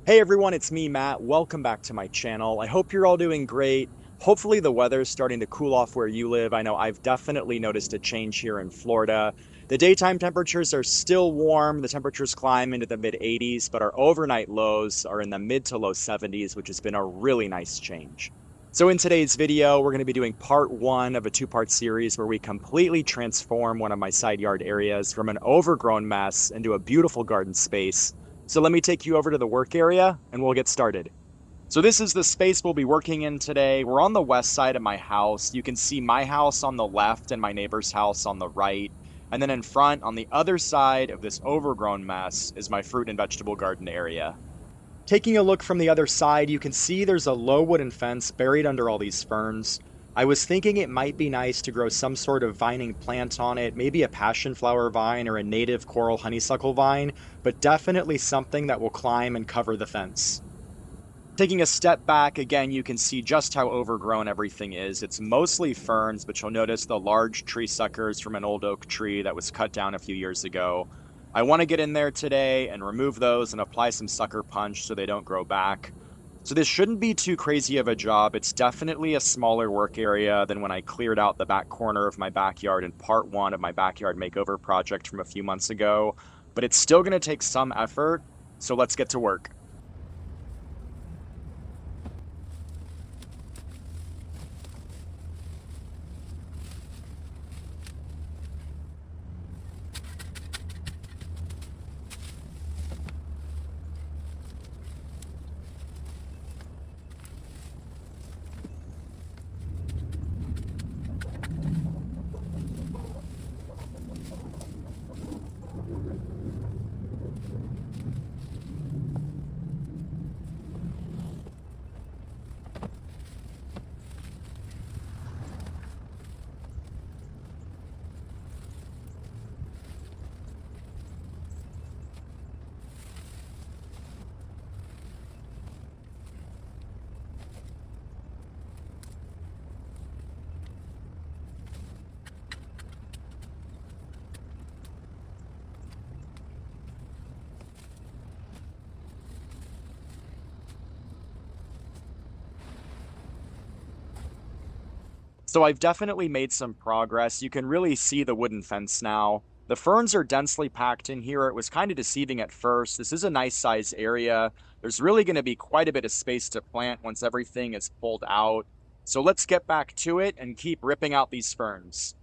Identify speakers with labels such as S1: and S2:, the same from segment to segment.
S1: Hey everyone, it's me, Matt. Welcome back to my channel. I hope you're all doing great. Hopefully the weather's starting to cool off where you live. I know I've definitely noticed a change here in Florida. The daytime temperatures are still warm. The temperatures climb into the mid 80s, but our overnight lows are in the mid to low 70s, which has been a really nice change. So in today's video, we're going to be doing part one of a two-part series where we completely transform one of my side yard areas from an overgrown mess into a beautiful garden space. So let me take you over to the work area and we'll get started. So this is the space we'll be working in today. We're on the west side of my house. You can see my house on the left and my neighbor's house on the right. And then in front, on the other side of this overgrown mess, is my fruit and vegetable garden area. Taking a look from the other side, you can see there's a low wooden fence buried under all these ferns. I was thinking it might be nice to grow some sort of vining plant on it, maybe a passion flower vine or a native coral honeysuckle vine, but definitely something that will climb and cover the fence. Taking a step back, again, you can see just how overgrown everything is. It's mostly ferns, but you'll notice the large tree suckers from an old oak tree that was cut down a few years ago. I want to get in there today and remove those and apply some sucker punch so they don't grow back. So this shouldn't be too crazy of a job. It's definitely a smaller work area than when I cleared out the back corner of my backyard in part one of my backyard makeover project from a few months ago, but it's still going to take some effort. So let's get to work. So I've definitely made some progress. You can really see the wooden fence now. The ferns are densely packed in here. It was kind of deceiving at first. This is a nice size area. There's really going to be quite a bit of space to plant once everything is pulled out. So let's get back to it and keep ripping out these ferns.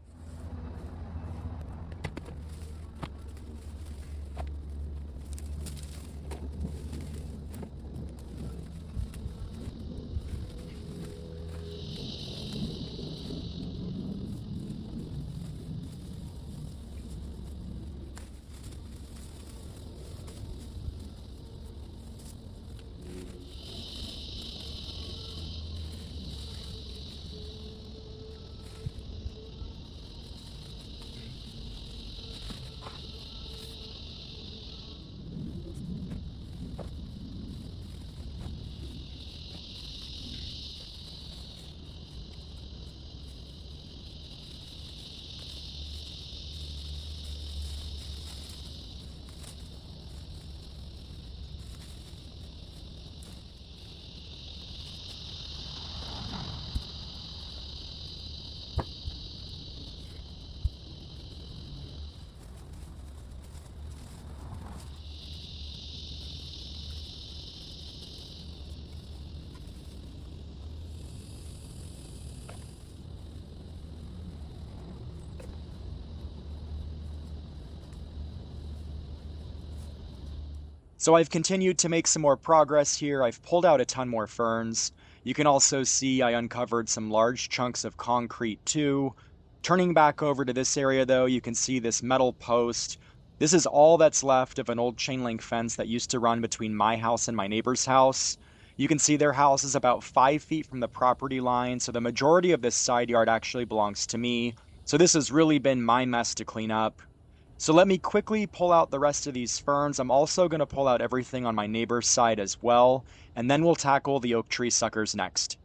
S1: So I've continued to make some more progress here. I've pulled out a ton more ferns. You can also see I uncovered some large chunks of concrete too. Turning back over to this area though, you can see this metal post. This is all that's left of an old chain link fence that used to run between my house and my neighbor's house. You can see their house is about 5 feet from the property line, so the majority of this side yard actually belongs to me. So this has really been my mess to clean up. So let me quickly pull out the rest of these ferns. I'm also going to pull out everything on my neighbor's side as well, and then we'll tackle the oak tree suckers next.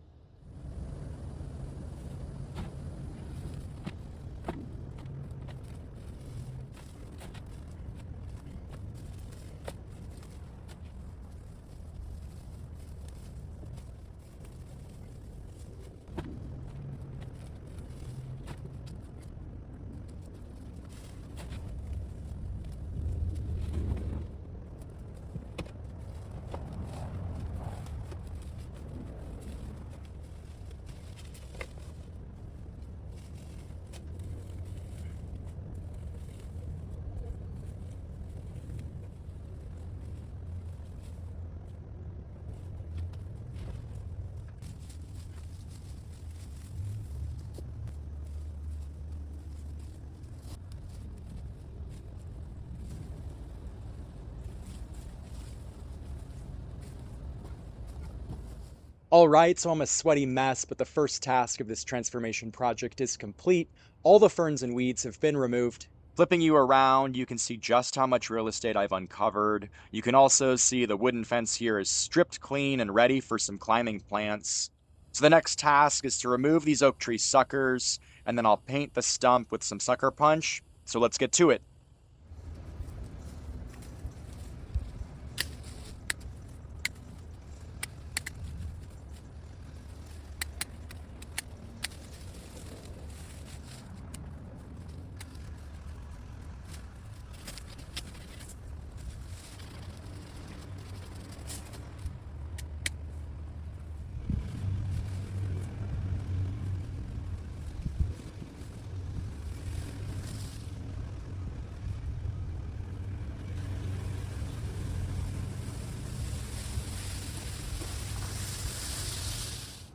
S1: All right, so I'm a sweaty mess, but the first task of this transformation project is complete. All the ferns and weeds have been removed. Flipping you around, you can see just how much real estate I've uncovered. You can also see the wooden fence here is stripped clean and ready for some climbing plants. So the next task is to remove these oak tree suckers, and then I'll paint the stump with some sucker punch. So let's get to it.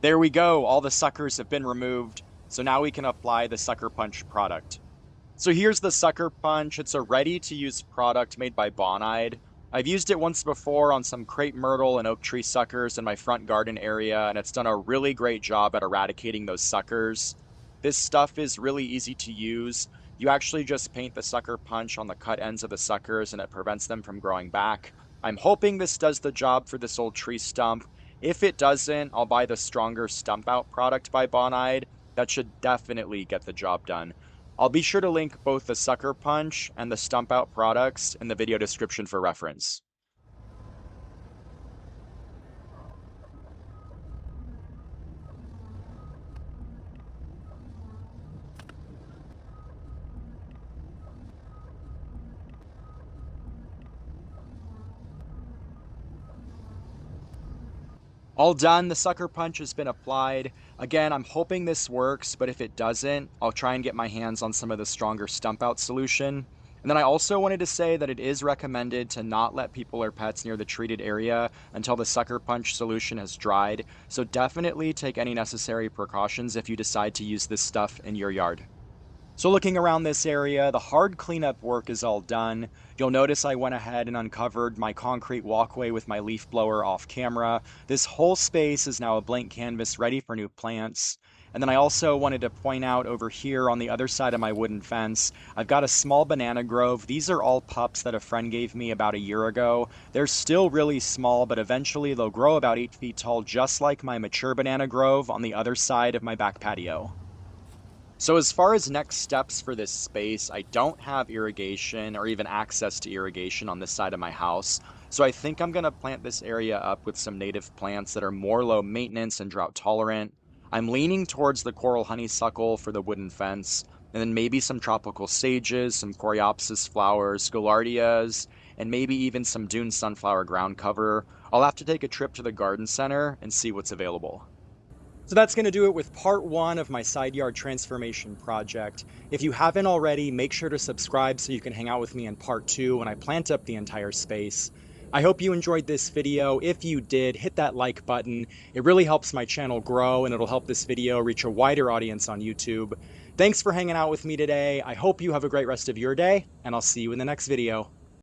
S1: There we go, all the suckers have been removed, so now we can apply the sucker punch product. So here's the sucker punch. It's a ready-to-use product made by Bonide. I've used it once before on some crepe myrtle and oak tree suckers in my front garden area, and it's done a really great job at eradicating those suckers. This stuff is really easy to use. You actually just paint the sucker punch on the cut ends of the suckers and it prevents them from growing back. I'm hoping this does the job for this old tree stump. If it doesn't, I'll buy the stronger stump out product by Bonide. That should definitely get the job done. I'll be sure to link both the sucker punch and the stump out products in the video description for reference. All done, the sucker punch has been applied. Again, I'm hoping this works, but if it doesn't, I'll try and get my hands on some of the stronger stump out solution. And then I also wanted to say that it is recommended to not let people or pets near the treated area until the sucker punch solution has dried. So definitely take any necessary precautions if you decide to use this stuff in your yard. So looking around this area, the hard cleanup work is all done. You'll notice I went ahead and uncovered my concrete walkway with my leaf blower off camera. This whole space is now a blank canvas ready for new plants. And then I also wanted to point out over here on the other side of my wooden fence, I've got a small banana grove. These are all pups that a friend gave me about a year ago. They're still really small, but eventually they'll grow about 8 feet tall, just like my mature banana grove on the other side of my back patio. So as far as next steps for this space, I don't have irrigation or even access to irrigation on this side of my house. So I think I'm going to plant this area up with some native plants that are more low maintenance and drought tolerant. I'm leaning towards the coral honeysuckle for the wooden fence, and then maybe some tropical sages, some coreopsis flowers, gaillardias, and maybe even some dune sunflower ground cover. I'll have to take a trip to the garden center and see what's available. So that's going to do it with part one of my side yard transformation project. If you haven't already, make sure to subscribe so you can hang out with me in part two when I plant up the entire space. I hope you enjoyed this video. If you did, hit that like button. It really helps my channel grow and it'll help this video reach a wider audience on YouTube. Thanks for hanging out with me today. I hope you have a great rest of your day, and I'll see you in the next video.